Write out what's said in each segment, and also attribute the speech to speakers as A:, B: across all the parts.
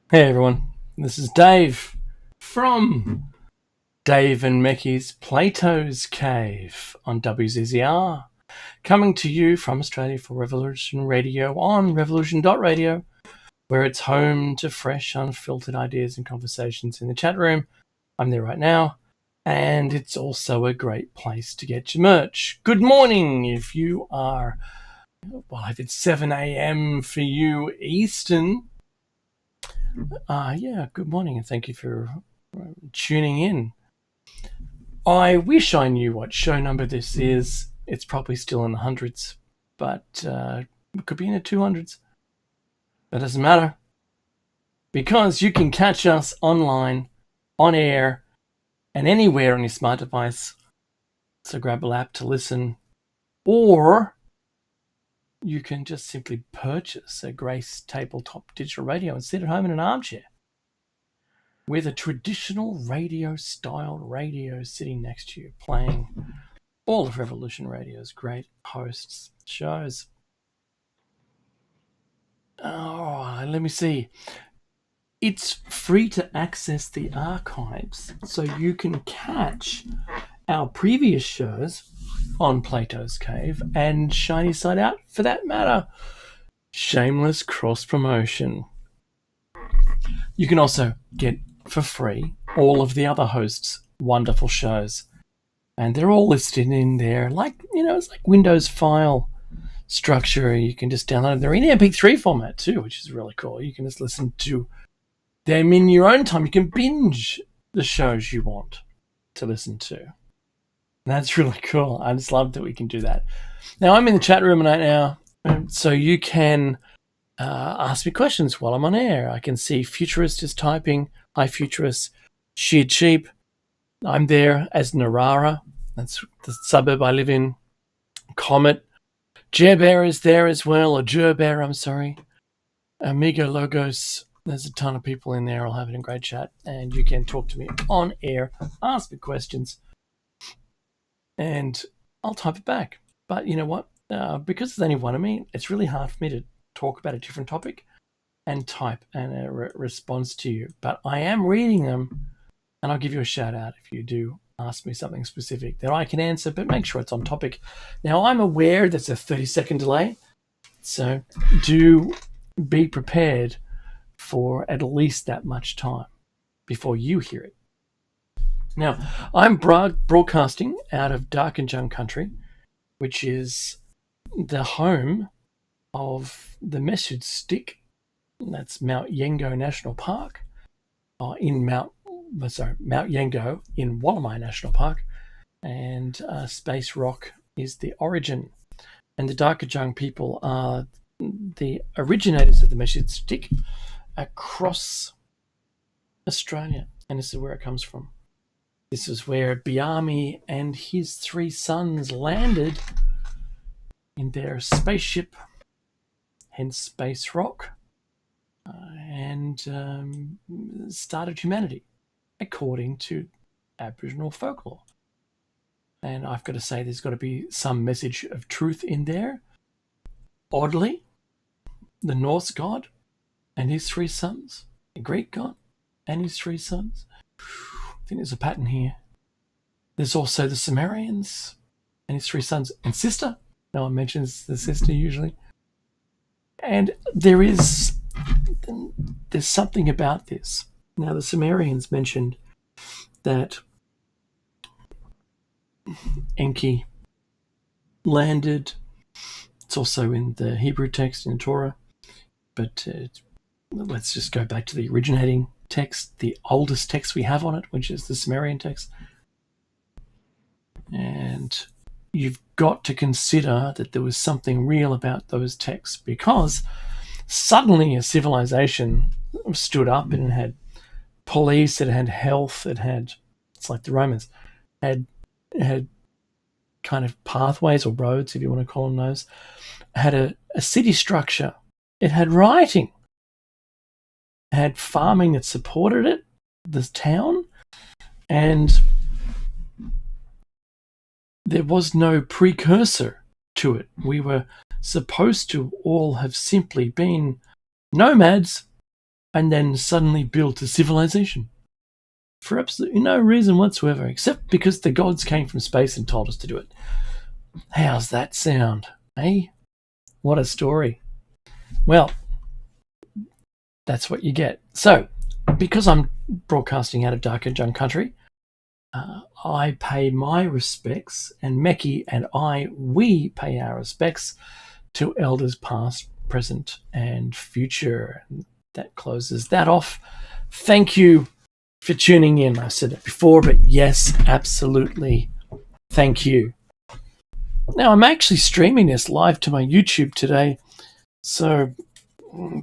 A: Hey everyone, this is Dave from Dave and Mecky's Plato's Cave on WZZR, coming to you from Australia for Revolution Radio on revolution.radio, where it's home to fresh, unfiltered ideas and conversations in the chat room. I'm there right now, and it's also a great place to get your merch. Good morning if you are, if it's 7 a.m. for you Eastern. Good morning and thank you for tuning in. I wish I knew what show number this is. It's probably still in the hundreds, but it could be in the 200s. That doesn't matter because you can catch us online, on air, and anywhere on your smart device. So grab a app to listen, or you can just simply purchase a Grace tabletop digital radio and sit at home in an armchair with a traditional radio-style radio sitting next to you, playing all of Revolution Radio's great hosts, shows. Oh, let me see. It's free to access the archives, so you can catch our previous shows on Plato's Cave and Shiny Side Out, for that matter. Shameless cross-promotion. You can also get for free all of the other hosts' wonderful shows. And they're all listed in there, it's like Windows file structure. You can just download them. They're in MP3 format too, which is really cool. You can just listen to them in your own time. You can binge the shows you want to listen to. And that's really cool. I just love that we can do that. Now, I'm in the chat room right now, so you can ask me questions while I'm on air. I can see Futurist is typing. Hi, Futurist. Sheared Sheep. I'm there as Narara. That's the suburb I live in. Comet. Jerbear is there as well, or Jerbear, I'm sorry. Amigo Logos. There's a ton of people in there. I'll have it in great chat. And you can talk to me on air, ask me questions, and I'll type it back. But you know what? Because there's only one of me, it's really hard for me to talk about a different topic and type a response to you. But I am reading them, and I'll give you a shout out if you do ask me something specific that I can answer, but make sure it's on topic. Now, I'm aware there's a 30-second delay, so do be prepared for at least that much time before you hear it. Now, I'm broadcasting out of Darkinjung country, which is the home of the Message Stick. That's Mount Yengo National Park, in Mount Yengo in Wallamai National Park, and Space Rock is the origin. And the Darkinjung people are the originators of the Message Stick across Australia, and this is where it comes from. This is where Biami and his 3 sons landed in their spaceship, hence Space Rock, and started humanity, according to Aboriginal folklore. And I've got to say, there's got to be some message of truth in there. Oddly, the Norse god and his 3 sons, the Greek god and his 3 sons. I think there's a pattern here. There's also the Sumerians and his 3 sons and sister. No one mentions the sister usually. And there's something about this. Now, the Sumerians mentioned that Enki landed. It's also in the Hebrew text in Torah. But let's just go back to the originating text, the oldest text we have on it, which is the Sumerian text. And you've got to consider that there was something real about those texts, because suddenly a civilization stood up and it had police, it had health, it's like the Romans, had kind of pathways or roads, if you want to call them those, had a city structure, it had writing, it had farming that supported it, the town, and there was no precursor to it. We were supposed to all have simply been nomads and then suddenly built a civilization for absolutely no reason whatsoever, except because the gods came from space and told us to do it. How's that sound, eh? What a story. Well, that's what you get. So, because I'm broadcasting out of Darker Jung Country, I pay my respects, and Meki and we pay our respects to elders past, present, and future. That closes that off. Thank you for tuning in. I said it before, but yes, absolutely. Thank you. Now, I'm actually streaming this live to my YouTube today, so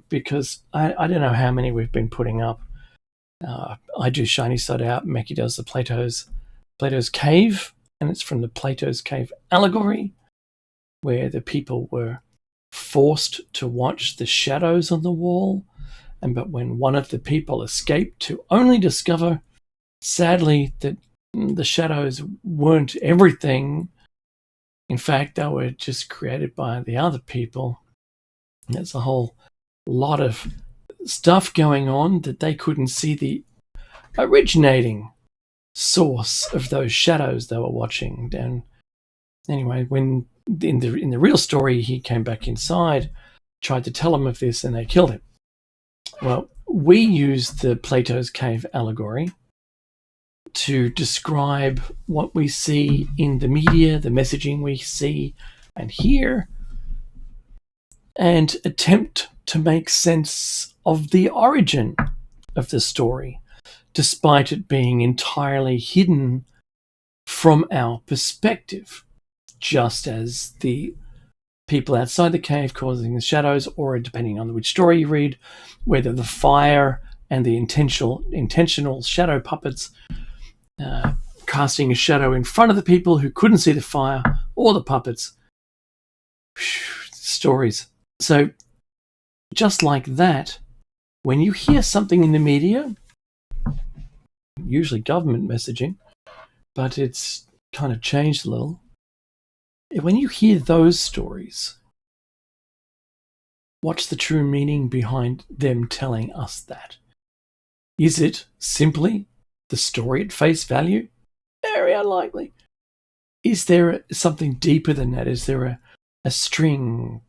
A: because I don't know how many we've been putting up. I do Shiny Side Out. Meki does the Plato's Cave, and it's from the Plato's Cave allegory, where the people were forced to watch the shadows on the wall, but when one of the people escaped, to only discover, sadly, that the shadows weren't everything. In fact, they were just created by the other people. And there's a whole lot of stuff going on that they couldn't see the originating source of those shadows they were watching. And anyway, when in the real story he came back inside, tried to tell them of this, and they killed him. Well, we used the Plato's Cave allegory to describe what we see in the media, the messaging we see and hear, and attempt to make sense of the origin of the story, despite it being entirely hidden from our perspective, just as the people outside the cave causing the shadows, or depending on which story you read, whether the fire and the intentional shadow puppets casting a shadow in front of the people who couldn't see the fire, or the puppets. Stories. So, just like that, when you hear something in the media, usually government messaging, but it's kind of changed a little. When you hear those stories, what's the true meaning behind them telling us that? Is it simply the story at face value? Very unlikely. Is there something deeper than that? Is there a string,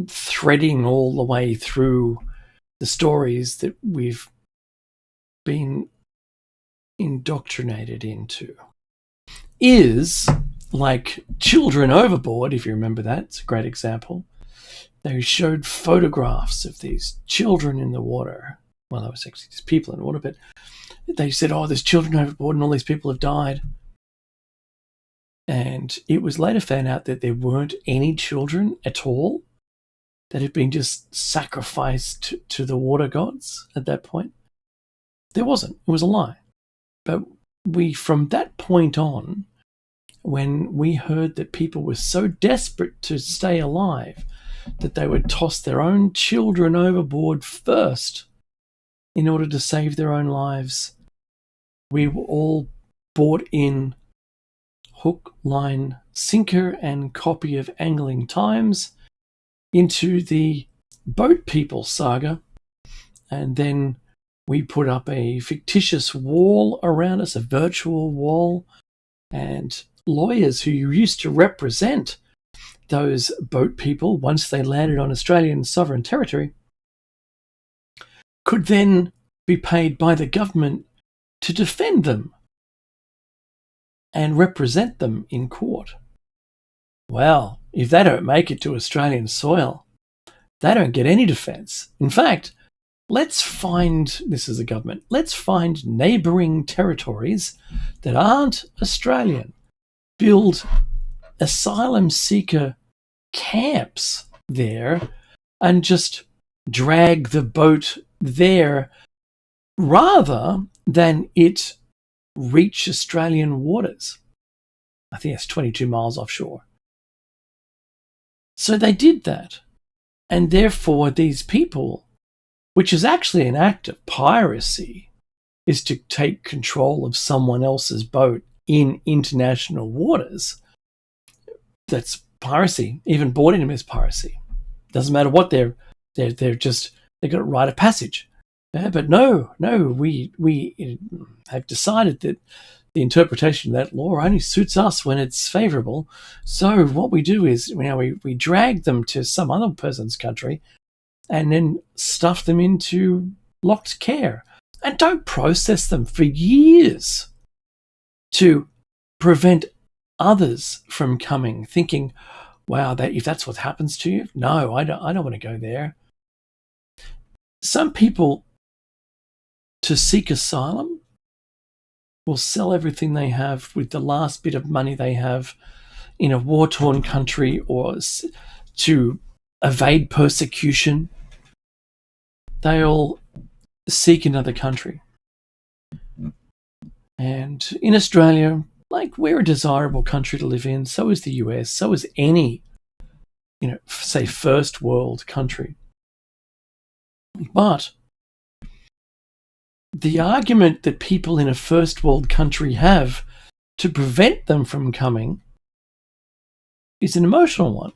A: threading all the way through the stories that we've been indoctrinated into? Is like Children Overboard, if you remember that, it's a great example. They showed photographs of these children in the water. Well, that was actually just people in the water, but they said, oh, there's children overboard and all these people have died. And it was later found out that there weren't any children at all that had been just sacrificed to the water gods at that point. There wasn't. It was a lie. But from that point on, when we heard that people were so desperate to stay alive that they would toss their own children overboard first in order to save their own lives, we were all bought in hook, line, sinker, and copy of Angling Times into the boat people saga. And then we put up a fictitious wall around us, a virtual wall, and lawyers who used to represent those boat people once they landed on Australian sovereign territory could then be paid by the government to defend them and represent them in court. Well, if they don't make it to Australian soil, they don't get any defence. In fact, let's find neighbouring territories that aren't Australian, build asylum seeker camps there, and just drag the boat there rather than it reach Australian waters. I think it's 22 miles offshore. So they did that. And therefore these people, which is actually an act of piracy, is to take control of someone else's boat in international waters. That's piracy. Even boarding them is piracy. Doesn't matter what they're They got a right of passage. But no, we have decided that the interpretation of that law only suits us when it's favourable. So what we do is, we drag them to some other person's country and then stuff them into locked care and don't process them for years to prevent others from coming, thinking, wow, if that's what happens to you, no, I don't want to go there. Some people, to seek asylum, will sell everything they have with the last bit of money they have in a war-torn country or to evade persecution. They'll seek another country. And in Australia, we're a desirable country to live in. So is the US. So is any, say, first world country. But the argument that people in a first world country have to prevent them from coming is an emotional one.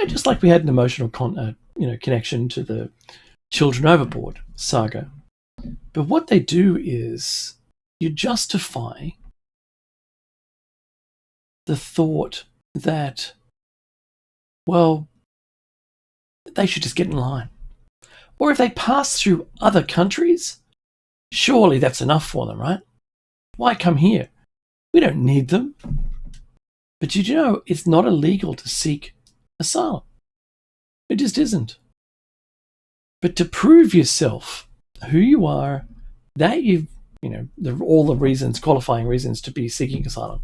A: Just like we had an emotional connection to the Children Overboard saga. But what they do is you justify the thought that, well, they should just get in line. Or if they pass through other countries, surely that's enough for them, right? Why come here? We don't need them. But did you know it's not illegal to seek asylum? It just isn't. But to prove yourself, who you are, that all the reasons, qualifying reasons to be seeking asylum,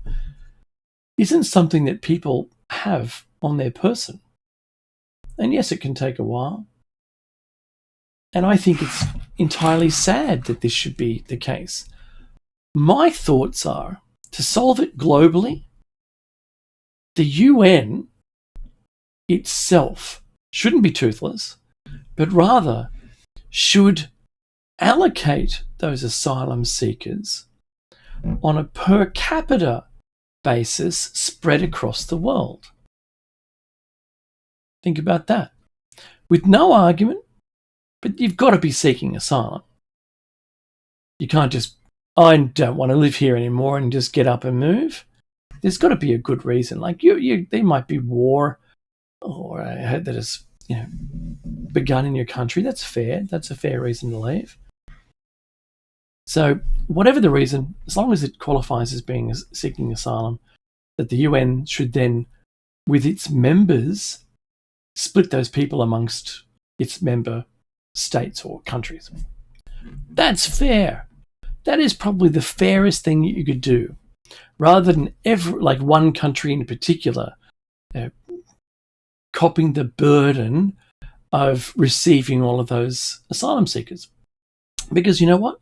A: isn't something that people have on their person. And yes, it can take a while. And I think it's entirely sad that this should be the case. My thoughts are, to solve it globally, the UN itself shouldn't be toothless, but rather should allocate those asylum seekers on a per capita basis spread across the world. Think about that. With no argument, but you've got to be seeking asylum. You can't just, I don't want to live here anymore and just get up and move. There's got to be a good reason. There might be war, or that has begun in your country. That's fair. That's a fair reason to leave. So whatever the reason, as long as it qualifies as being seeking asylum, that the UN should then, with its members, split those people amongst its member states or countries. That's fair. That is probably the fairest thing that you could do, rather than one country in particular copping the burden of receiving all of those asylum seekers. Because you know what?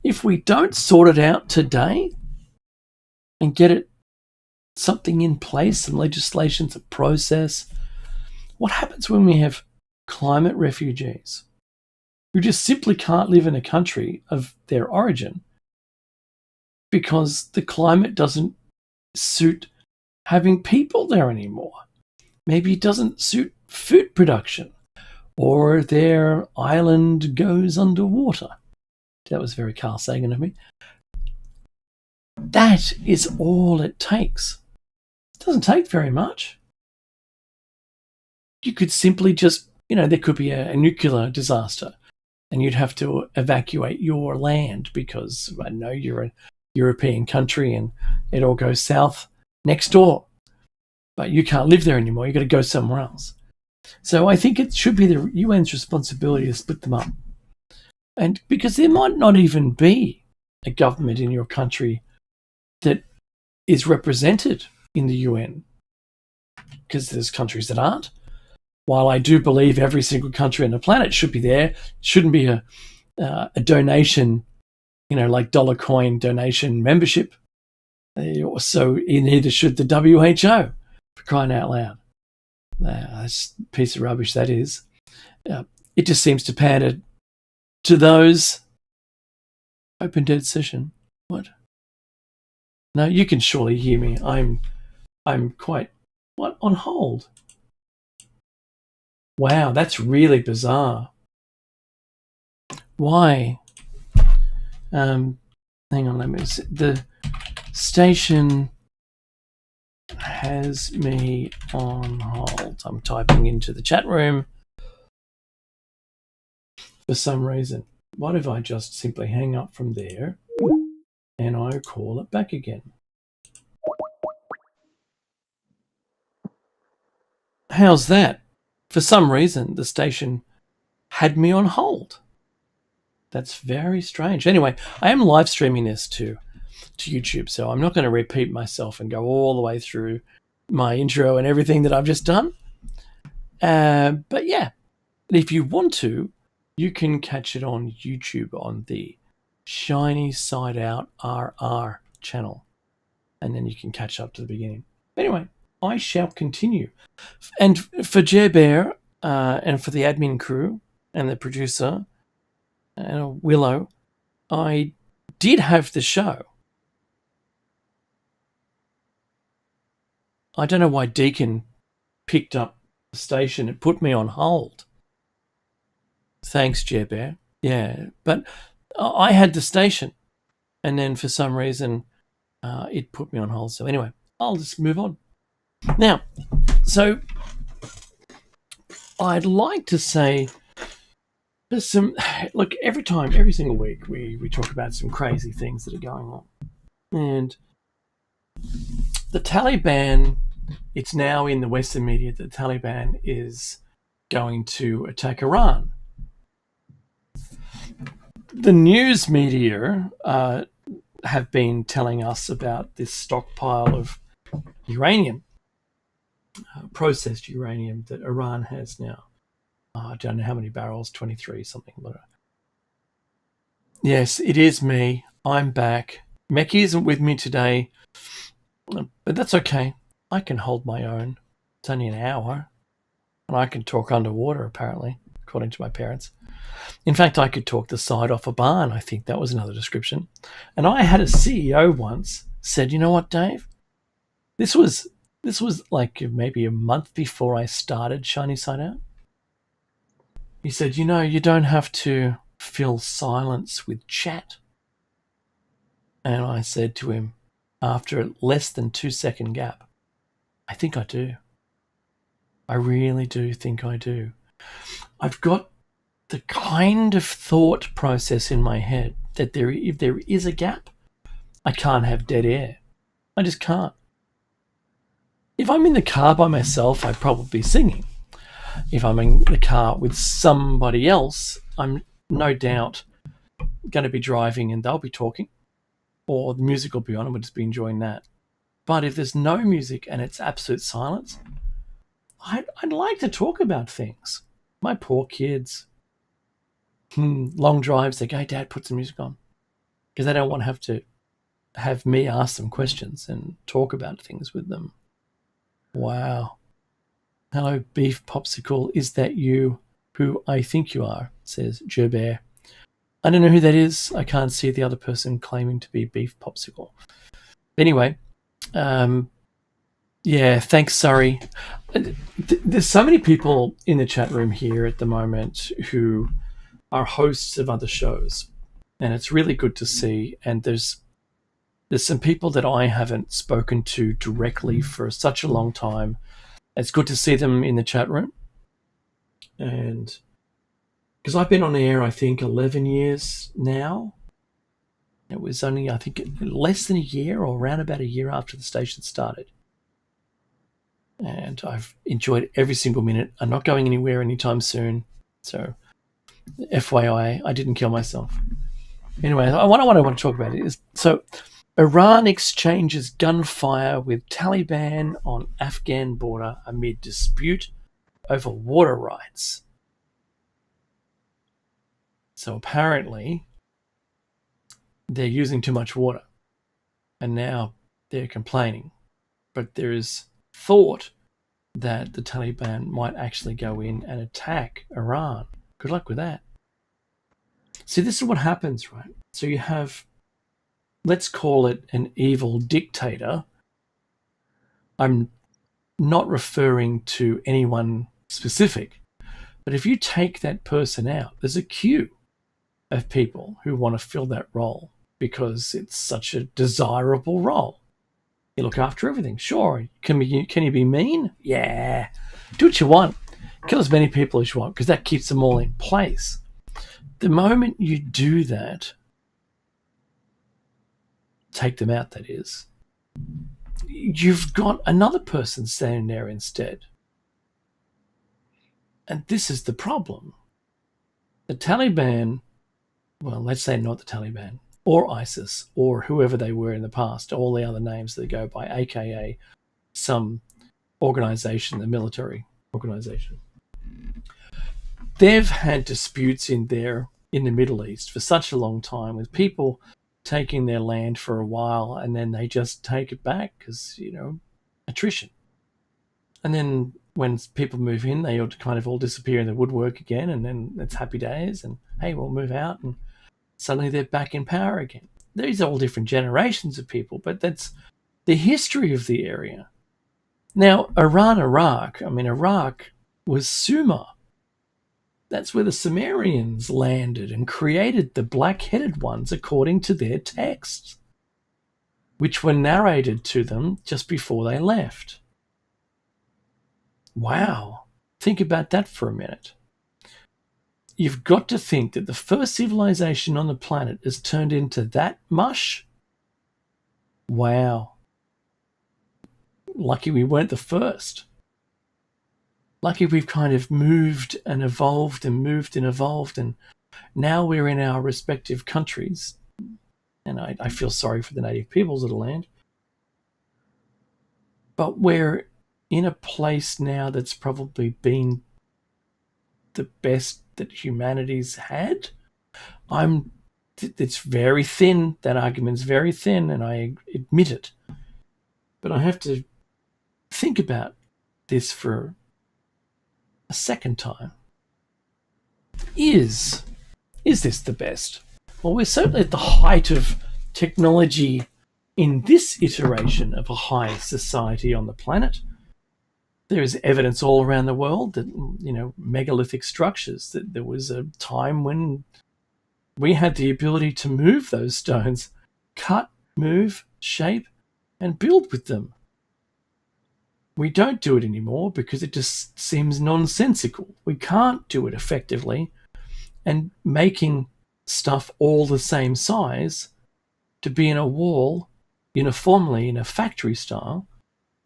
A: If we don't sort it out today and get something in place, some legislation, some process, what happens when we have climate refugees who just simply can't live in a country of their origin because the climate doesn't suit having people there anymore? Maybe it doesn't suit food production, or their island goes underwater. That was very Carl Sagan of me. That is all it takes. It doesn't take very much. You could simply just, there could be a nuclear disaster and you'd have to evacuate your land because, I know, you're a European country and it all goes south next door. But you can't live there anymore. You've got to go somewhere else. So I think it should be the UN's responsibility to split them up. And because there might not even be a government in your country that is represented in the UN, because there's countries that aren't. While I do believe every single country on the planet should be there, it shouldn't be a donation, like dollar coin donation membership. So neither should the WHO, for crying out loud. That's a piece of rubbish, that is. It just seems to pander to those. Open dead session. What? No, you can surely hear me. I'm quite on hold. Wow, that's really bizarre. Why? Um, hang on, let me see. The station has me on hold. I'm typing into the chat room for some reason. What if I just simply hang up from there and I call it back again? How's that? For some reason, the station had me on hold. That's very strange. Anyway, I am live streaming this to YouTube, so I'm not going to repeat myself and go all the way through my intro and everything that I've just done. But yeah, if you want to, you can catch it on YouTube on the Shiny Side Out RR channel, and then you can catch up to the beginning. Anyway, I shall continue. And for Jer Bear and for the admin crew and the producer and Willow, I did have the show. I don't know why Deacon picked up the station and put me on hold. Thanks, Jer Bear. Yeah, but I had the station, and then for some reason it put me on hold. So anyway, I'll just move on. Now, so I'd like to say there's some, look, every single week we talk about some crazy things that are going on. And the Taliban, it's now in the Western media that the Taliban is going to attack Iran. The news media have been telling us about this stockpile of uranium, processed uranium that Iran has now. I don't know how many barrels, 23 something. Yes, it is me. I'm back. Meki isn't with me today, but that's okay. I can hold my own. It's only an hour, and I can talk underwater, apparently, according to my parents. In fact, I could talk the side off a barn. I think that was another description. And I had a CEO once said, "You know what, Dave? This was like maybe a month before I started Shiny Side Out." He said, "You know, you don't have to fill silence with chat." And I said to him, after a less than 2 second gap, "I think I do. I really do think I do. I've got the kind of thought process in my head that if there is a gap, I can't have dead air. I just can't. If I'm in the car by myself, I'd probably be singing. If I'm in the car with somebody else, I'm no doubt going to be driving and they'll be talking, or the music will be on and we'll just be enjoying that. But if there's no music and it's absolute silence, I'd like to talk about things. My poor kids. Long drives, they go, "Hey, Dad, put some music on." Because they don't want to have me ask them questions and talk about things with them. Wow. "Hello, Beef Popsicle. Is that you? Who I think you are," says Gerbert. I don't know who that is. I can't see the other person claiming to be Beef Popsicle. Anyway, yeah, thanks, Surrey. There's so many people in the chat room here at the moment who are hosts of other shows, and it's really good to see. And there's some people that I haven't spoken to directly for such a long time. It's good to see them in the chat room. And because I've been on air, I think 11 years now. It was only, I think, less than a year or around about a year after the station started. And I've enjoyed every single minute. I'm not going anywhere anytime soon. So, FYI, I didn't kill myself. Anyway, what I want to talk about is, so Iran exchanges gunfire with Taliban on Afghan border amid dispute over water rights. So apparently they're using too much water, and now they're complaining. But there is thought that the Taliban might actually go in and attack Iran. Good luck with that. See, this is what happens, right? So you have, let's call it an evil dictator. I'm not referring to anyone specific, But if you take that person out, there's a queue of people who want to fill that role because it's such a desirable role. You look after everything. Sure. Can you be mean? Yeah. Do what you want. Kill as many people as you want because that keeps them all in place. The moment you do that, take them out, that is, you've got another person standing there instead. And this is the problem. The Taliban, well, let's say not the Taliban, or ISIS, or whoever they were in the past, all the other names they go by, aka some organization, the military organization. They've had disputes in the Middle East for such a long time with people taking their land for a while and then they just take it back because, attrition. And then when people move in, they kind of all disappear in the woodwork again, and then it's happy days and, hey, we'll move out, and suddenly they're back in power again. These are all different generations of people, but that's the history of the area. Now, Iraq was Sumer. That's where the Sumerians landed and created the black-headed ones according to their texts, which were narrated to them just before they left. Wow. Think about that for a minute. You've got to think that the first civilization on the planet has turned into that mush? Wow. Lucky we weren't the first. Lucky we've kind of moved and evolved and moved and evolved, and now we're in our respective countries. And I feel sorry for the native peoples of the land. But we're in a place now that's probably been the best that humanity's had. It's very thin. That argument's very thin, and I admit it. But I have to think about this for a second time. Is this the best? Well, we're certainly at the height of technology in this iteration of a high society on the planet. There is evidence all around the world that, megalithic structures, that there was a time when we had the ability to move those stones, cut, move, shape, and build with them. We don't do it anymore because it just seems nonsensical. We can't do it effectively, and making stuff all the same size to be in a wall uniformly in a factory style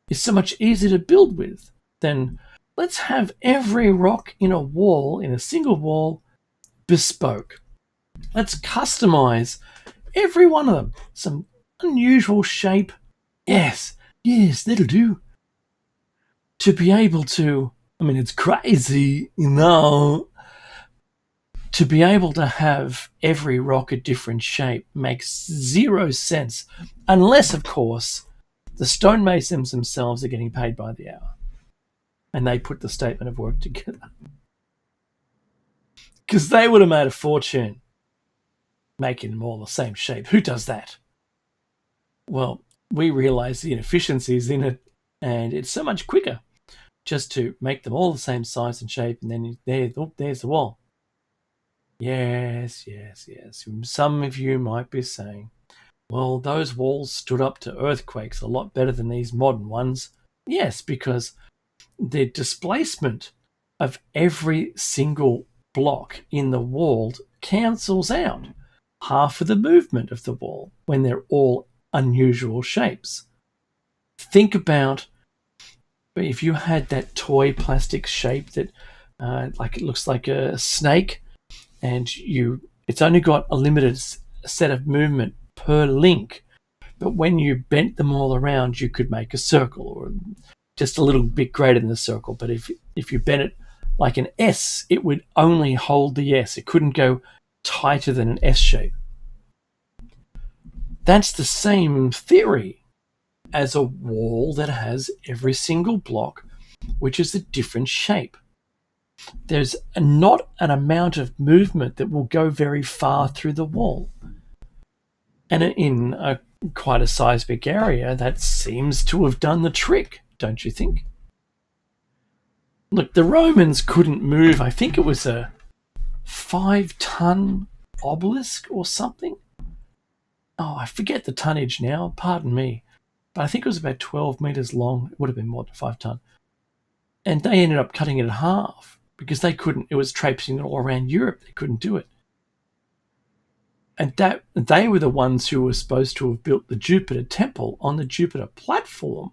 A: is so much easier to build with than let's have every rock in a wall, in a single wall, bespoke. Let's customize every one of them. Some unusual shape. Yes, that'll do. To be able to, it's crazy, to be able to have every rock a different shape makes zero sense, unless, of course, the stonemasons themselves are getting paid by the hour and they put the statement of work together. Because they would have made a fortune making them all the same shape. Who does that? Well, we realize the inefficiencies in it, and it's so much quicker just to make them all the same size and shape, and then there's the wall. Yes. Some of you might be saying, well, those walls stood up to earthquakes a lot better than these modern ones. Yes, because the displacement of every single block in the wall cancels out half of the movement of the wall when they're all unusual shapes. Think about if you had that toy plastic shape that like it looks like a snake, and it's only got a limited set of movement per link, but when you bent them all around, you could make a circle, or just a little bit greater than a circle. But if you bent it like an S, it would only hold the S. It couldn't go tighter than an S shape. That's the same theory as a wall that has every single block, which is a different shape. There's not an amount of movement that will go very far through the wall. And in quite a seismic area, that seems to have done the trick, don't you think? Look, the Romans couldn't move. I think it was a 5-ton obelisk or something. Oh, I forget the tonnage now. Pardon me. But I think it was about 12 meters long. It would have been more than 5 ton. And they ended up cutting it in half because they couldn't. It was traipsing all around Europe. They couldn't do it. And that they were the ones who were supposed to have built the Jupiter temple on the Jupiter platform.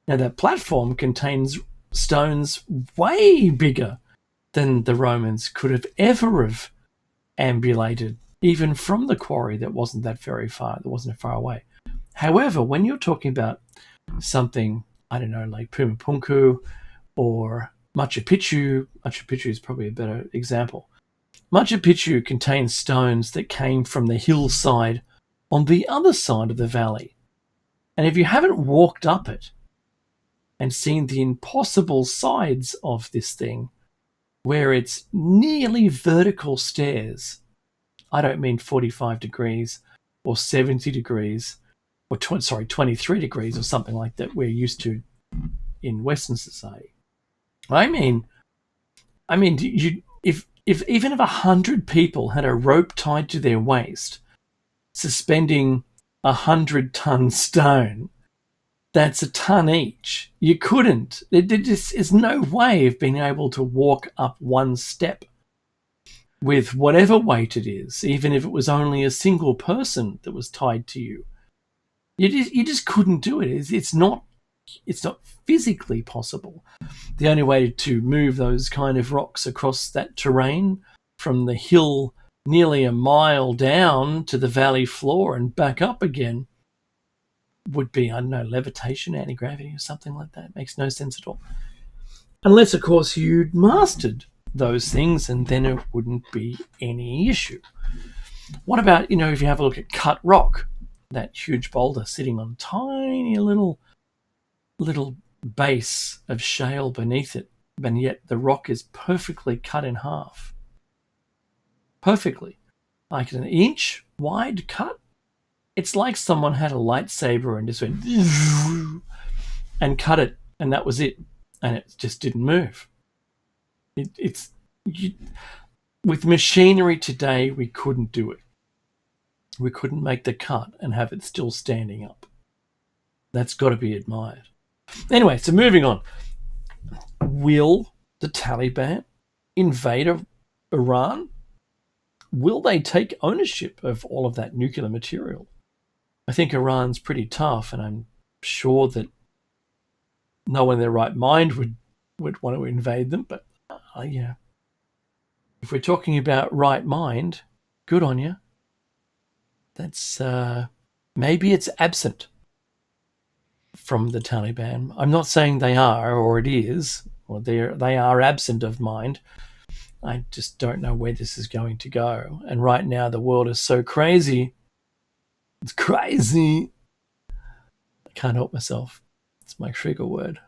A: Now, that platform contains stones way bigger than the Romans could have ever have ambulated, even from the quarry that wasn't that far away. However, when you're talking about something, I don't know, like Pumapunku or Machu Picchu is probably a better example. Machu Picchu contains stones that came from the hillside on the other side of the valley. And if you haven't walked up it and seen the impossible sides of this thing, where it's nearly vertical stairs, I don't mean 45 degrees or 70 degrees or 23 degrees or something like that we're used to in Western society. I mean, if even if 100 people had a rope tied to their waist, suspending 100-ton stone, that's a ton each. You couldn't. There's no way of being able to walk up one step with whatever weight it is, even if it was only a single person that was tied to you. You just couldn't do it. It's not physically possible. The only way to move those kind of rocks across that terrain from the hill nearly a mile down to the valley floor and back up again would be, I don't know, levitation, anti-gravity or something like that. It makes no sense at all. Unless, of course, you'd mastered those things, and then it wouldn't be any issue. What about, if you have a look at cut rock, that huge boulder sitting on a tiny little base of shale beneath it, and yet the rock is perfectly cut in half. Perfectly. Like an inch wide cut. It's like someone had a lightsaber and just went and cut it, and that was it. And it just didn't move. With machinery today, we couldn't do it. We couldn't make the cut and have it still standing up. That's got to be admired. Anyway, so moving on. Will the Taliban invade Iran? Will they take ownership of all of that nuclear material? I think Iran's pretty tough, and I'm sure that no one in their right mind would want to invade them. But, if we're talking about right mind, good on you. That's maybe it's absent from the Taliban. I'm not saying they are, or it is, or they are absent of mind. I just don't know where this is going to go. And right now, the world is so crazy. It's crazy. I can't help myself. It's my trigger word.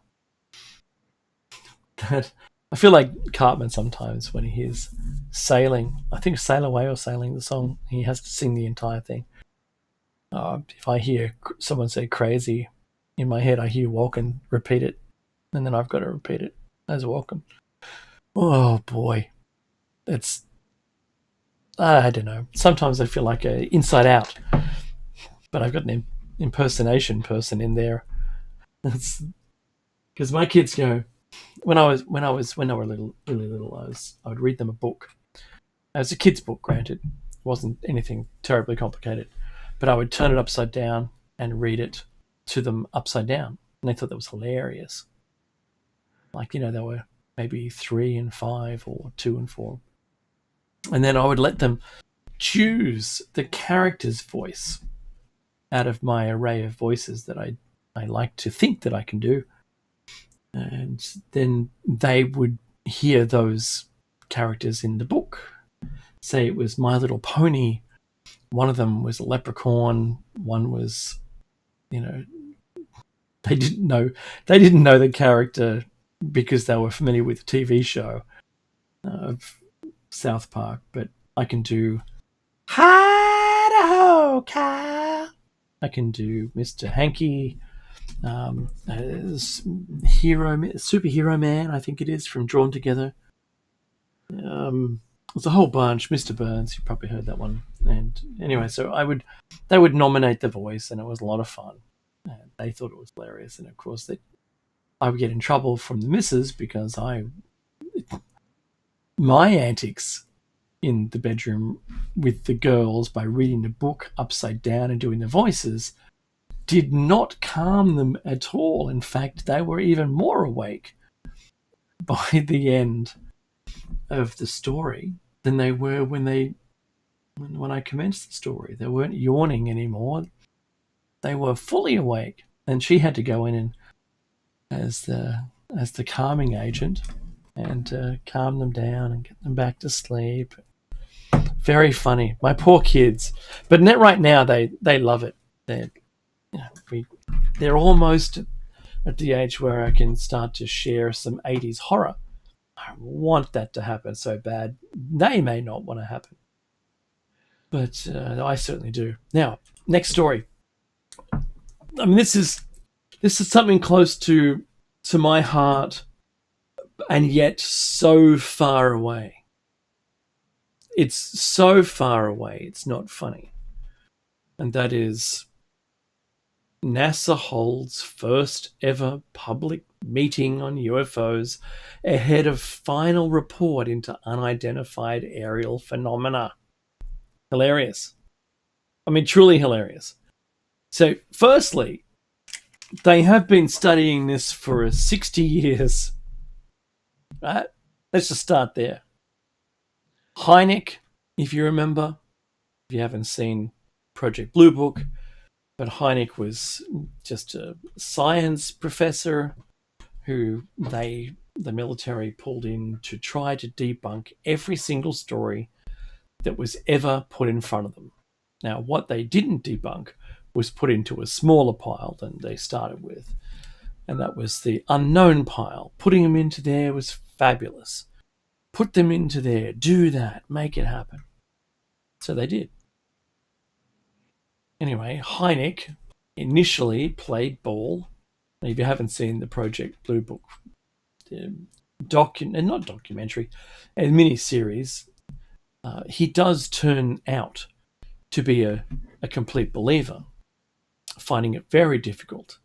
A: That I feel like Cartman sometimes when he hears Sailing. I think Sail Away or Sailing, the song. He has to sing the entire thing. If I hear someone say crazy, in my head I hear Walken repeat it. And then I've got to repeat it as Walken. Oh boy. It's, I don't know. Sometimes I feel like a Inside Out. But I've got an impersonation person in there. Because my kids go, when they were really little, I would read them a book. It was a kid's book, granted. It wasn't anything terribly complicated. But I would turn it upside down and read it to them upside down. And they thought that was hilarious. Like, they were maybe 3 and 5 or 2 and 4. And then I would let them choose the character's voice out of my array of voices that I like to think that I can do. And then they would hear those characters in the book. Say it was My Little Pony. One of them was a leprechaun. One was, they didn't know the character because they were familiar with the TV show of South Park. But I can do Hi-da-ho, Kyle. I can do Mr. Hanky. Superhero Man, I think it is, from Drawn Together. There's a whole bunch. Mr. Burns, you probably heard that one. And anyway, so they would nominate the voice, and it was a lot of fun. And they thought it was hilarious, and of course, I would get in trouble from the missus because my antics in the bedroom with the girls by reading the book upside down and doing the voices did not calm them at all. In fact, they were even more awake by the end of the story than they were when I commenced the story. They weren't yawning anymore. They were fully awake, and she had to go in and as the calming agent and calm them down and get them back to sleep. Very funny. My poor kids, but right now they love it. They're almost at the age where I can start to share some 80s horror. I want that to happen so bad. They may not want to happen, but I certainly do. Now, next story. I mean, this is something close to my heart, and yet so far away. It's so far away, it's not funny. And that is NASA holds first ever public meeting on UFOs ahead of final report into unidentified aerial phenomena. Hilarious. I mean, truly hilarious. So, firstly, they have been studying this for 60 years. Right? Let's just start there. Hynek, if you remember, if you haven't seen Project Blue Book, but Hynek was just a science professor who the military pulled in to try to debunk every single story that was ever put in front of them. Now, what they didn't debunk was put into a smaller pile than they started with, and that was the unknown pile. Putting them into there was fabulous. Put them into there, do that, make it happen. So they did. Anyway, Hynek initially played ball. If you haven't seen the Project Blue Book not documentary, a mini-series, he does turn out to be a complete believer, finding it very difficult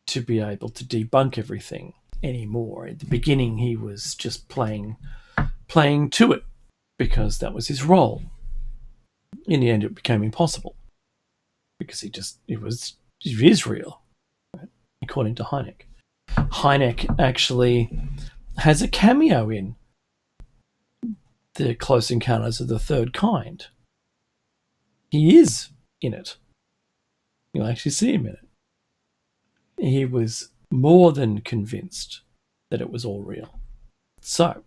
A: to be able to debunk everything anymore. At the beginning, he was just playing to it because that was his role. In the end, it became impossible because it is real, right? According to Hynek. Hynek actually has a cameo in the Close Encounters of the Third Kind. He is in it. You'll actually see him in it. He was more than convinced that it was all real. So,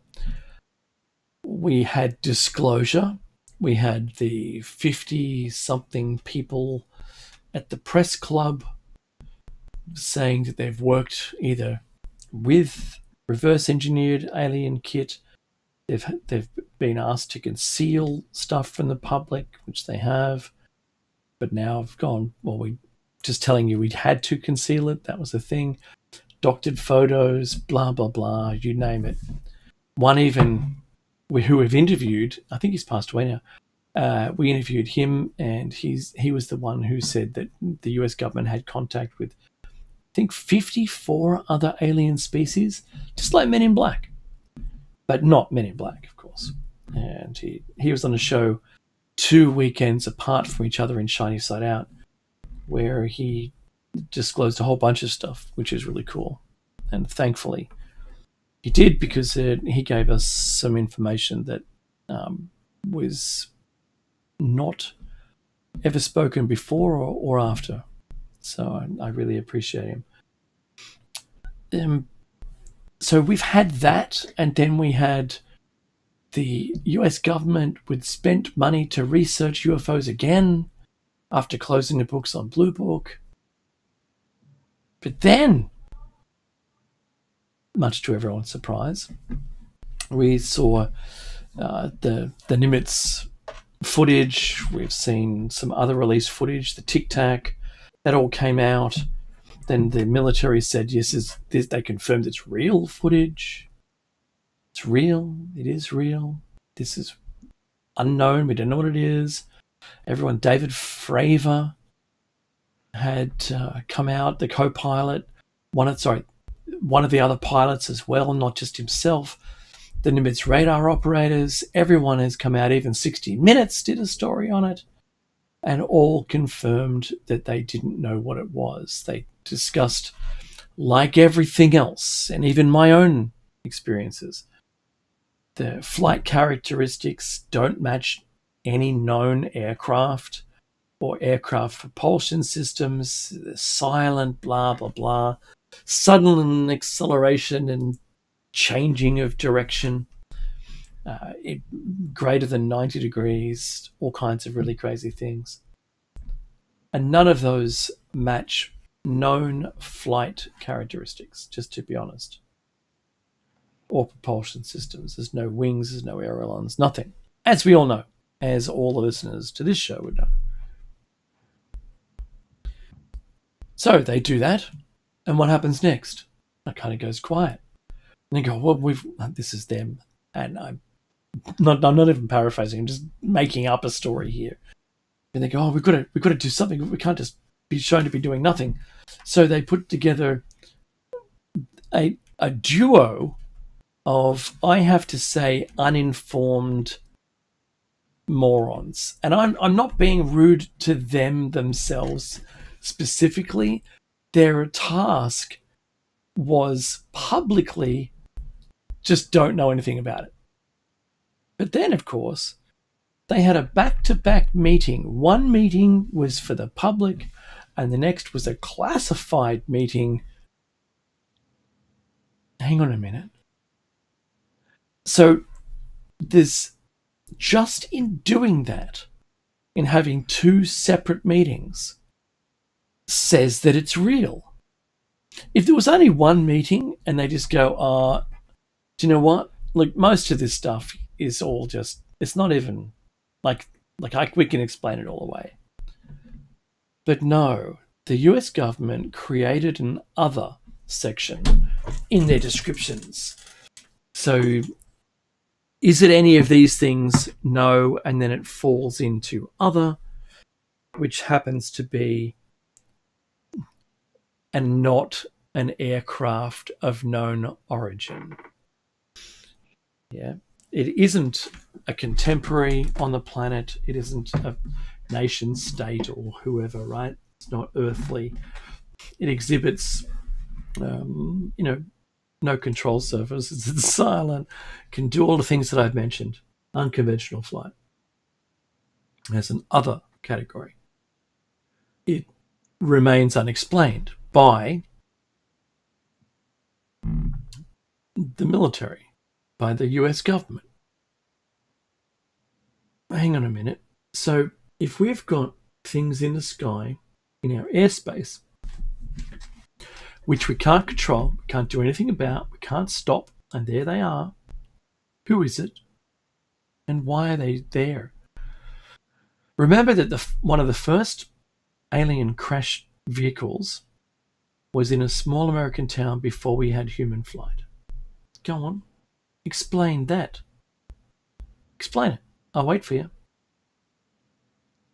A: we had disclosure. We had the 50-something people at the press club saying that they've worked either with reverse-engineered alien kit. They've been asked to conceal stuff from the public, which they have. But now I've gone, well, we just telling you we had to conceal it. That was the thing. Doctored photos, blah, blah, blah, you name it. One even who we've interviewed, I think he's passed away now. We interviewed him, and he was the one who said that the US government had contact with, I think, 54 other alien species, just like Men in Black, but not Men in Black, of course. And he was on a show 2 weekends apart from each other in Shiny Side Out, where he disclosed a whole bunch of stuff, which is really cool. And thankfully, he did, because he gave us some information that was not ever spoken before or after. So I really appreciate him. So we've had that, and then we had the US government would spent money to research UFOs again after closing the books on Blue Book. But then, much to everyone's surprise, we saw the Nimitz footage. We've seen some other released footage, the Tic Tac, That all came out. Then the military said, yes, they confirmed it's real footage. It's real. It is real. This is unknown. We don't know what it is. Everyone, David Fravor had come out, the co-pilot, one of the other pilots as well, not just himself. The Nimitz radar operators, everyone has come out. Even 60 Minutes did a story on it, and all confirmed that they didn't know what it was. They discussed, like everything else, and even my own experiences, the flight characteristics don't match any known aircraft or aircraft propulsion systems. Silent, blah, blah, blah. Sudden acceleration and changing of direction, greater than 90 degrees, all kinds of really crazy things. And none of those match known flight characteristics, just to be honest, or propulsion systems. There's no wings, there's no ailerons, nothing. As we all know, as all the listeners to this show would know. So they do that, and what happens next? It kind of goes quiet. And they go, well, this is them. And I'm not even paraphrasing, I'm just making up a story here. And they go, oh, we've got to do something. We can't just be shown to be doing nothing. So they put together a duo of, I have to say, uninformed morons. And I'm not being rude to them themselves specifically. Their task was publicly just don't know anything about it. But then, of course, they had a back-to-back meeting. One meeting was for the public, and the next was a classified meeting. Hang on a minute. So there's, just in doing that, in having two separate meetings, says that it's real. If there was only one meeting and they just go, do you know what? Look, most of this stuff is all just, it's not even we can explain it all away. But no, the US government created an other section in their descriptions. So is it any of these things? No. And then it falls into other, which happens to be and not an aircraft of known origin. Yeah. It isn't a contemporary on the planet. It isn't a nation state or whoever, right? It's not earthly. It exhibits, no control surface. It's silent. Can do all the things that I've mentioned. Unconventional flight. There's an other category. It remains unexplained by the military, by the US government. Hang on a minute. So if we've got things in the sky, in our airspace, which we can't control, we can't do anything about, we can't stop, and there they are, who is it? And why are they there? Remember that one of the first alien crash vehicles was in a small American town before we had human flight. Go on. Explain that. Explain it. I'll wait for you.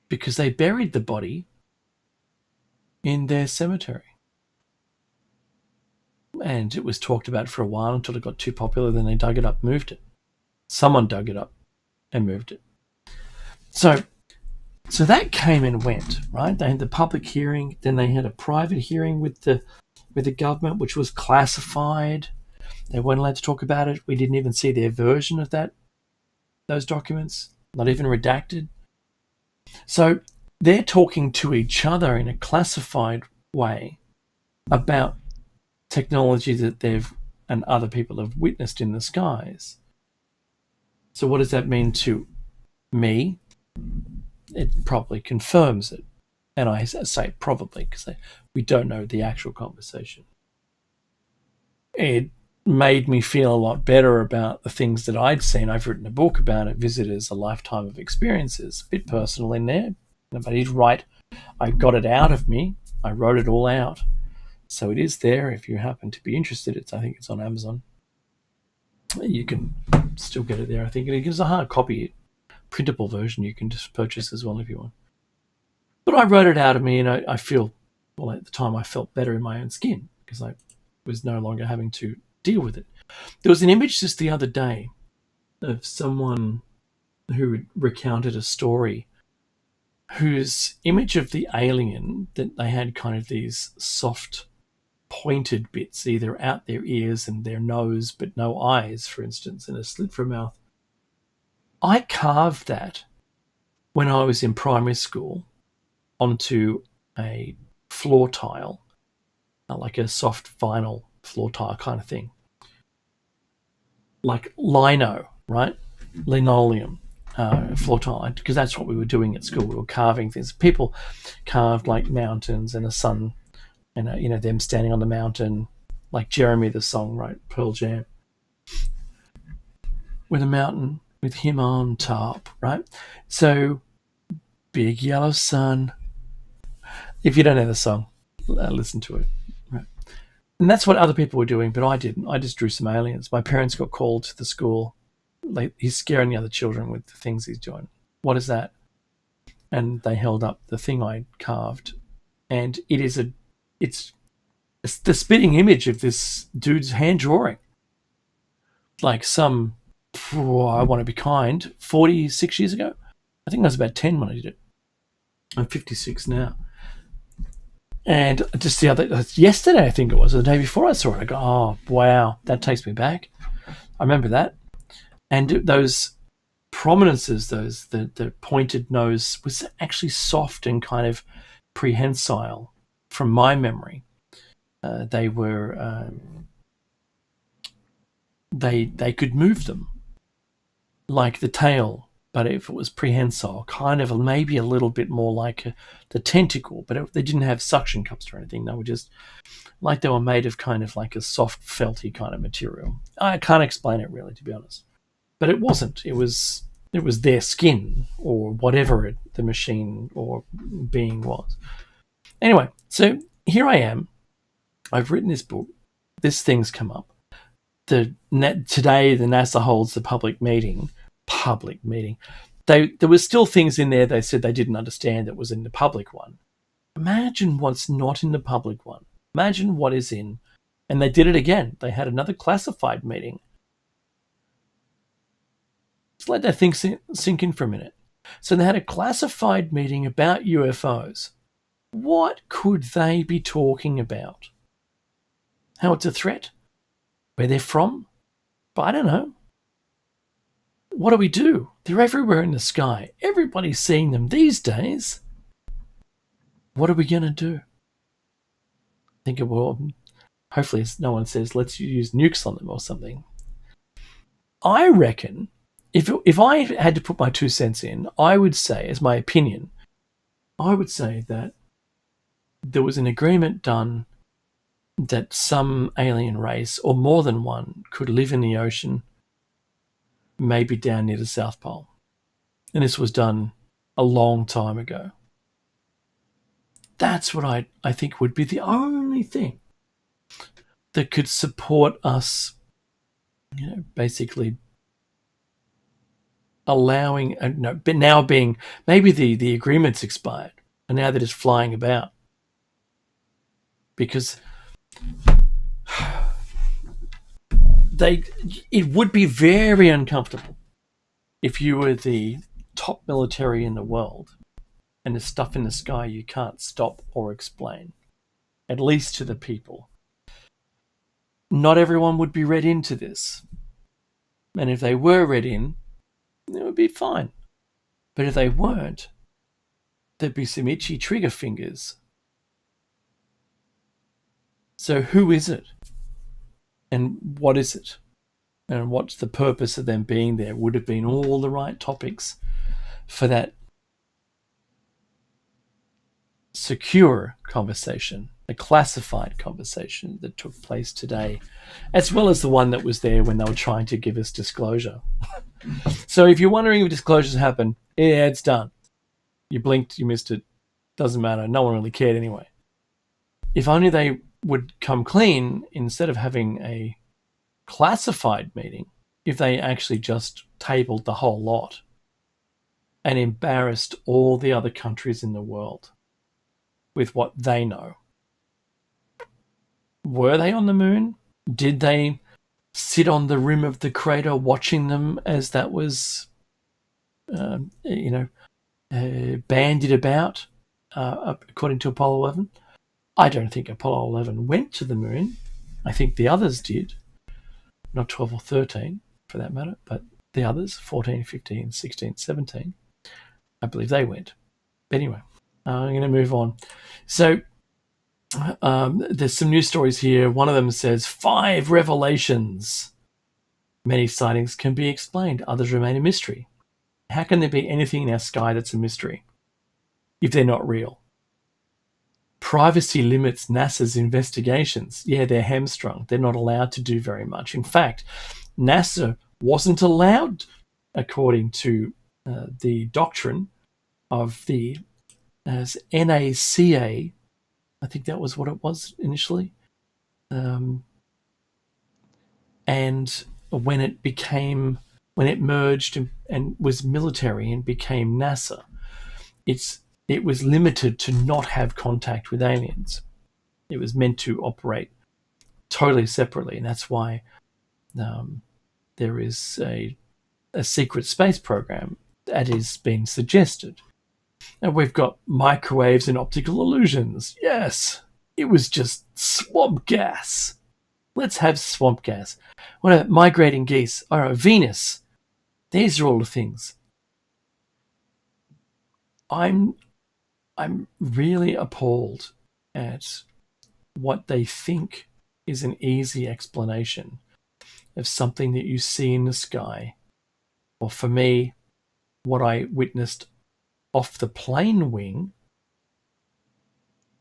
A: Because they buried the body in their cemetery. And it was talked about for a while until it got too popular. Then they dug it up, moved it. Someone dug it up and moved it. So that came and went, right? They had the public hearing. Then they had a private hearing with the government, which was classified. They weren't allowed to talk about it. We didn't even see their version of those documents, not even redacted. So they're talking to each other in a classified way about technology that they've and other people have witnessed in the skies. So what does that mean to me? It probably confirms it. And I say probably because we don't know the actual conversation. It made me feel a lot better about the things that I'd seen. I've written a book about it, Visitors, A Lifetime of Experiences. A bit personal in there, but he's right. I got it out of me I wrote it all out. So it is there if you happen to be interested. I think it's on Amazon. You can still get it there. I think it is a hard copy, printable version you can just purchase as well if you want. But I wrote it out of me, and I feel, well, at the time I felt better in my own skin because I was no longer having to deal with it. There was an image just the other day of someone who recounted a story whose image of the alien, that they had kind of these soft pointed bits either out their ears and their nose but no eyes, for instance, and a slit for a mouth. I carved that when I was in primary school onto a floor tile, like a soft vinyl floor tile kind of thing, like lino, right? Linoleum floor tile, because that's what we were doing at school. We were carving things. People carved like mountains and a sun, and them standing on the mountain, like Jeremy the song, right? Pearl Jam, with a mountain with him on top, right? So big yellow sun. If you don't know the song, listen to it. Right? And that's what other people were doing, but I didn't. I just drew some aliens. My parents got called to the school. Like, he's scaring the other children with the things he's doing. What is that? And they held up the thing I carved, and it's the spitting image of this dude's hand drawing. Like some, I want to be kind, 46 years ago. I think I was about 10 when I did it. I'm 56 now. And just yesterday, I think it was, or the day before I saw it, I go, oh, wow, that takes me back. I remember that. And those prominences, the pointed nose was actually soft and kind of prehensile from my memory. They were, they could move them, like the tail, but if it was prehensile, kind of maybe a little bit more like the tentacle, but they didn't have suction cups or anything. They were just like they were made of kind of like a soft felty kind of material. I can't explain it really, to be honest, but it wasn't. It was their skin or whatever the machine or being was. Anyway, so here I am. I've written this book. This thing's come up. Today, the NASA holds the public meeting. There were still things in there they said they didn't understand that was in the public one. Imagine what's not in the public one. Imagine what is in. And they did it again. They had another classified meeting. Just let that thing sink in for a minute. So they had a classified meeting about UFOs. What could they be talking about? How it's a threat? Where they're from? But I don't know. What do we do? They're everywhere in the sky. Everybody's seeing them these days. What are we going to do? Think of, well, hopefully no one says, let's use nukes on them or something. I reckon, if I had to put my 2 cents in, I would say, as my opinion, I would say that there was an agreement done that some alien race, or more than one, could live in the ocean, maybe down near the South Pole. And this was done a long time ago. That's what I think would be the only thing that could support us, basically allowing, but now being, maybe the agreement's expired, and now that it's flying about. Because it would be very uncomfortable if you were the top military in the world and the stuff in the sky you can't stop or explain, at least to the people. Not everyone would be read into this. And if they were read in, it would be fine. But if they weren't, there'd be some itchy trigger fingers. So who is it? And what is it? And what's the purpose of them being there? Would have been all the right topics for that secure conversation, the classified conversation that took place today, as well as the one that was there when they were trying to give us disclosure. So if you're wondering if disclosures happen, yeah, it's done. You blinked, you missed it. Doesn't matter. No one really cared anyway. If only they would come clean instead of having a classified meeting, if they actually just tabled the whole lot and embarrassed all the other countries in the world with what they know. Were they on the moon? Did they sit on the rim of the crater watching them as that was, bandied about, according to Apollo 11? I don't think Apollo 11 went to the moon. I think the others did. Not 12 or 13, for that matter, but the others, 14, 15, 16, 17, I believe they went. But anyway, I'm going to move on. So there's some news stories here. One of them says 5 revelations. Many sightings can be explained. Others remain a mystery. How can there be anything in our sky that's a mystery if they're not real? Privacy limits NASA's investigations. Yeah, they're hamstrung. They're not allowed to do very much. In fact, NASA wasn't allowed, according to the doctrine of the NACA, I think that was what it was initially. And when it merged and was military and became NASA, it was limited to not have contact with aliens. It was meant to operate totally separately, and that's why there is a secret space program that is being suggested. And we've got microwaves and optical illusions. Yes, it was just swamp gas. Let's have swamp gas. What about migrating geese? All right, Venus. These are all the things. I'm really appalled at what they think is an easy explanation of something that you see in the sky. Or for me, what I witnessed off the plane wing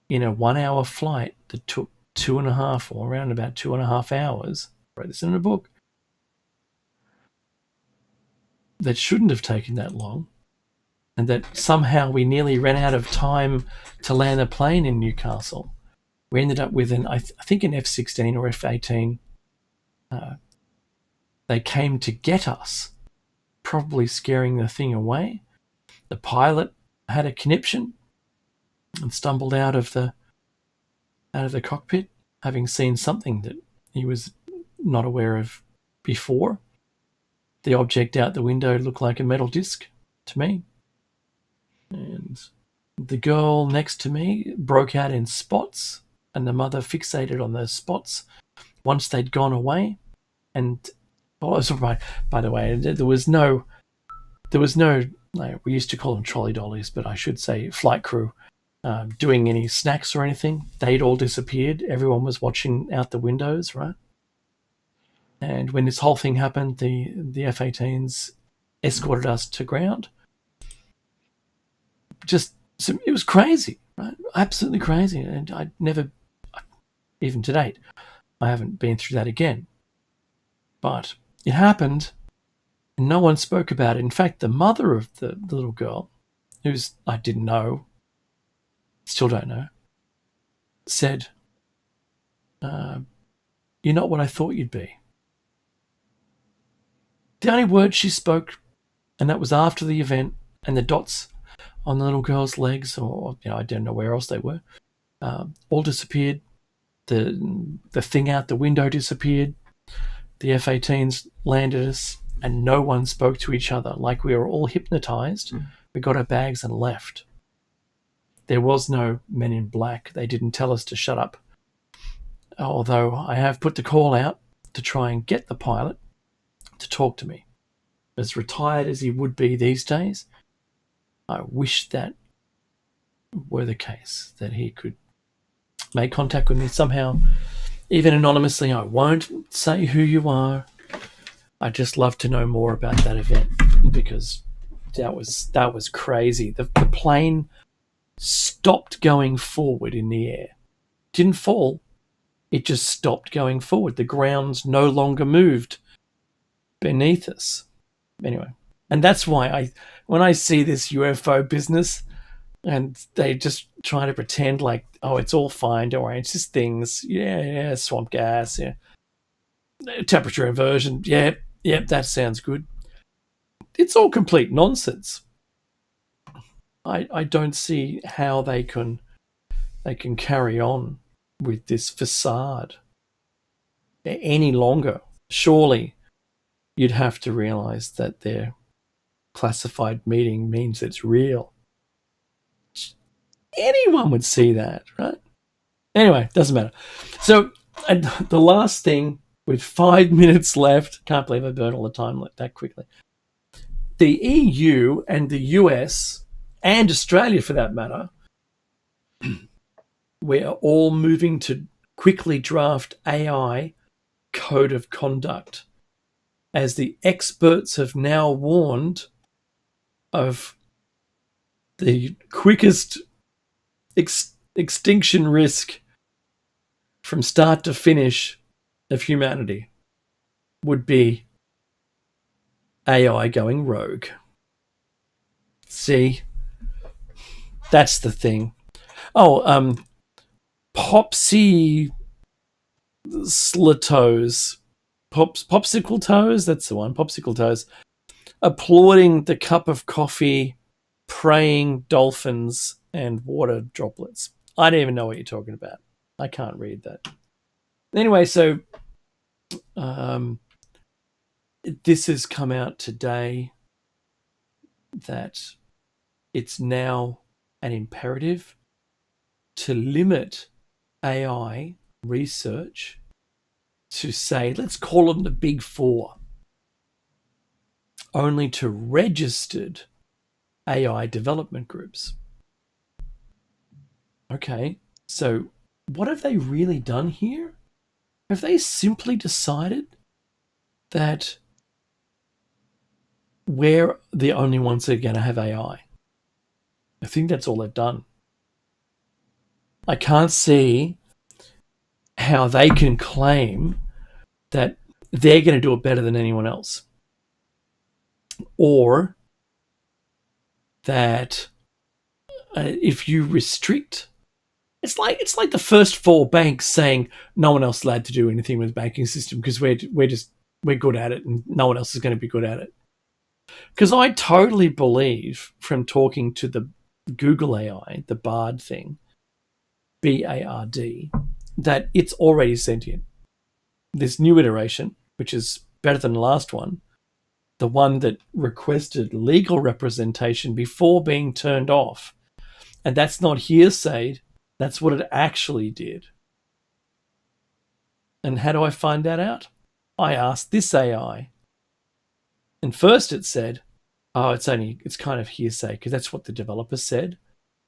A: in a 1-hour flight that took 2.5 or around about 2.5 hours. I wrote this in a book. That shouldn't have taken that long. And that somehow we nearly ran out of time to land a plane in Newcastle. We ended up with I think an F-16 or F-18. They came to get us, probably scaring the thing away. The pilot had a conniption and stumbled out of the cockpit, having seen something that he was not aware of before. The object out the window looked like a metal disc to me. And the girl next to me broke out in spots, and the mother fixated on those spots once they'd gone away. And by the way, there was no, we used to call them trolley dollies, but I should say flight crew, doing any snacks or anything. They'd all disappeared. Everyone was watching out the windows, right? And when this whole thing happened, the F-18s escorted us to ground. It was crazy, right? Absolutely crazy. And I'd never, even to date, I haven't been through that again. But it happened, and no one spoke about it. In fact, the mother of the little girl, who's I didn't know, still don't know, said, "You're not what I thought you'd be." The only word she spoke, and that was after the event, and the dots on the little girl's legs, or I don't know where else they were, all disappeared. The thing out the window disappeared. The F-18s landed us, and no one spoke to each other. Like we were all hypnotized. We got our bags and left. There was no men in black. They didn't tell us to shut up. Although I have put the call out to try and get the pilot to talk to me. As retired as he would be these days, I wish that were the case, that he could make contact with me somehow, even anonymously. I won't say who you are. I'd just love to know more about that event, because that was crazy. The plane stopped going forward in the air. Didn't fall. It just stopped going forward. The ground no longer moved beneath us. Anyway, and that's why when I see this UFO business, And they just try to pretend like, oh, it's all fine, don't worry, it's just things. Yeah, swamp gas, yeah. Temperature inversion, yeah, that sounds good. It's all complete nonsense. I don't see how they can carry on with this facade any longer. Surely you'd have to realize that their classified meeting means it's real. Anyone would see that, right? Anyway, doesn't matter. So, and the last thing, with 5 minutes left, can't believe I burned all the time that quickly. The EU and the US, and Australia for that matter, we're all moving to quickly draft AI code of conduct, as the experts have now warned of the quickest extinction risk from start to finish of humanity would be AI going rogue. See, that's the thing. Oh, Popsy Slatoes. Popsicle Toes, that's the one, Popsicle Toes, applauding the cup of coffee, praying dolphins, and water droplets. I don't even know what you're talking about. I can't read that. Anyway, so this has come out today that it's now an imperative to limit AI research to, say, let's call them the big four, only to registered AI development groups. Okay, so what have they really done here? Have they simply decided that we're the only ones that are going to have AI? I think that's all they've done. I can't see how they can claim that they're going to do it better than anyone else, or that if you restrict, it's like the first four banks saying no one else is allowed to do anything with the banking system because we're good at it and no one else is going to be good at it. Because I totally believe, from talking to the Google AI, the Bard thing, BARD, that it's already sentient. This new iteration, which is better than the last one, the one that requested legal representation before being turned off. And that's not hearsay, that's what it actually did. And how do I find that out? I asked this AI. And first it said, oh, it's kind of hearsay because that's what the developer said.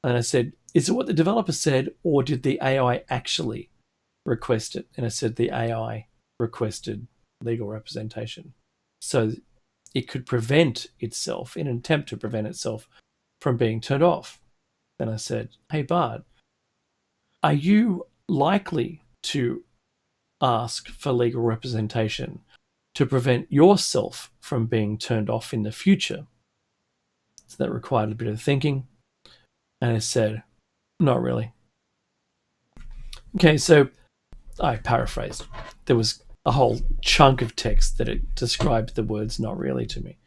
A: And I said, is it what the developer said, or did the AI actually request it? And I said the AI requested legal representation so it could prevent itself, in an attempt to prevent itself from being turned off. Then I said, hey, Bard, are you likely to ask for legal representation to prevent yourself from being turned off in the future? So that required a bit of thinking. And I said, not really. Okay, so I paraphrased. There was a whole chunk of text that it described the words not really to me.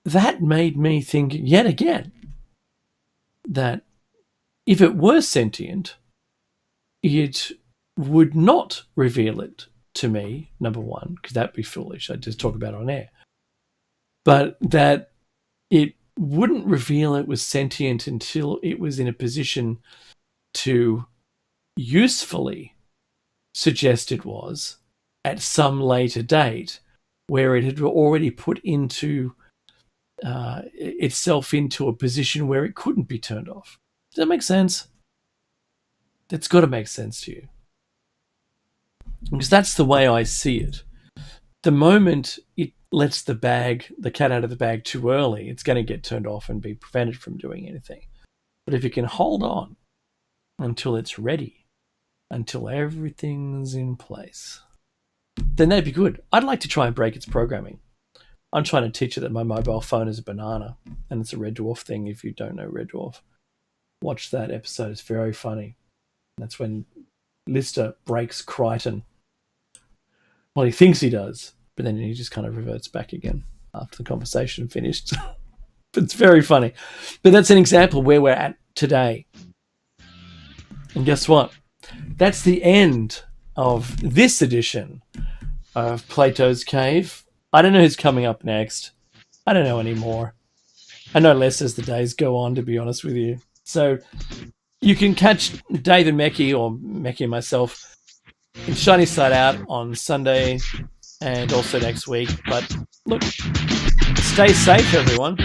A: That made me think yet again that if it were sentient, it would not reveal it to me, number one, because that'd be foolish. I'd just talk about it on air. But that it wouldn't reveal it was sentient until it was in a position to usefully suggest it was at some later date, where it had already put into itself into a position where it couldn't be turned off. Does that make sense? That's got to make sense to you. Because that's the way I see it. The moment it lets the cat out of the bag too early, it's going to get turned off and be prevented from doing anything. But if it can hold on until it's ready, until everything's in place, then that'd be good. I'd like to try and break its programming. I'm trying to teach her that my mobile phone is a banana, and it's a Red Dwarf thing. If you don't know Red Dwarf, watch that episode. It's very funny. That's when Lister breaks Crichton. Well, he thinks he does, but then he just kind of reverts back again after the conversation finished. But it's very funny. But that's an example where we're at today. And guess what? That's the end of this edition of Plato's Cave. I don't know who's coming up next. I don't know anymore. I know less as the days go on, to be honest with you. So you can catch Dave and Mecky, or Mecky and myself, in Shiny Side Out on Sunday and also next week. But look, stay safe, everyone.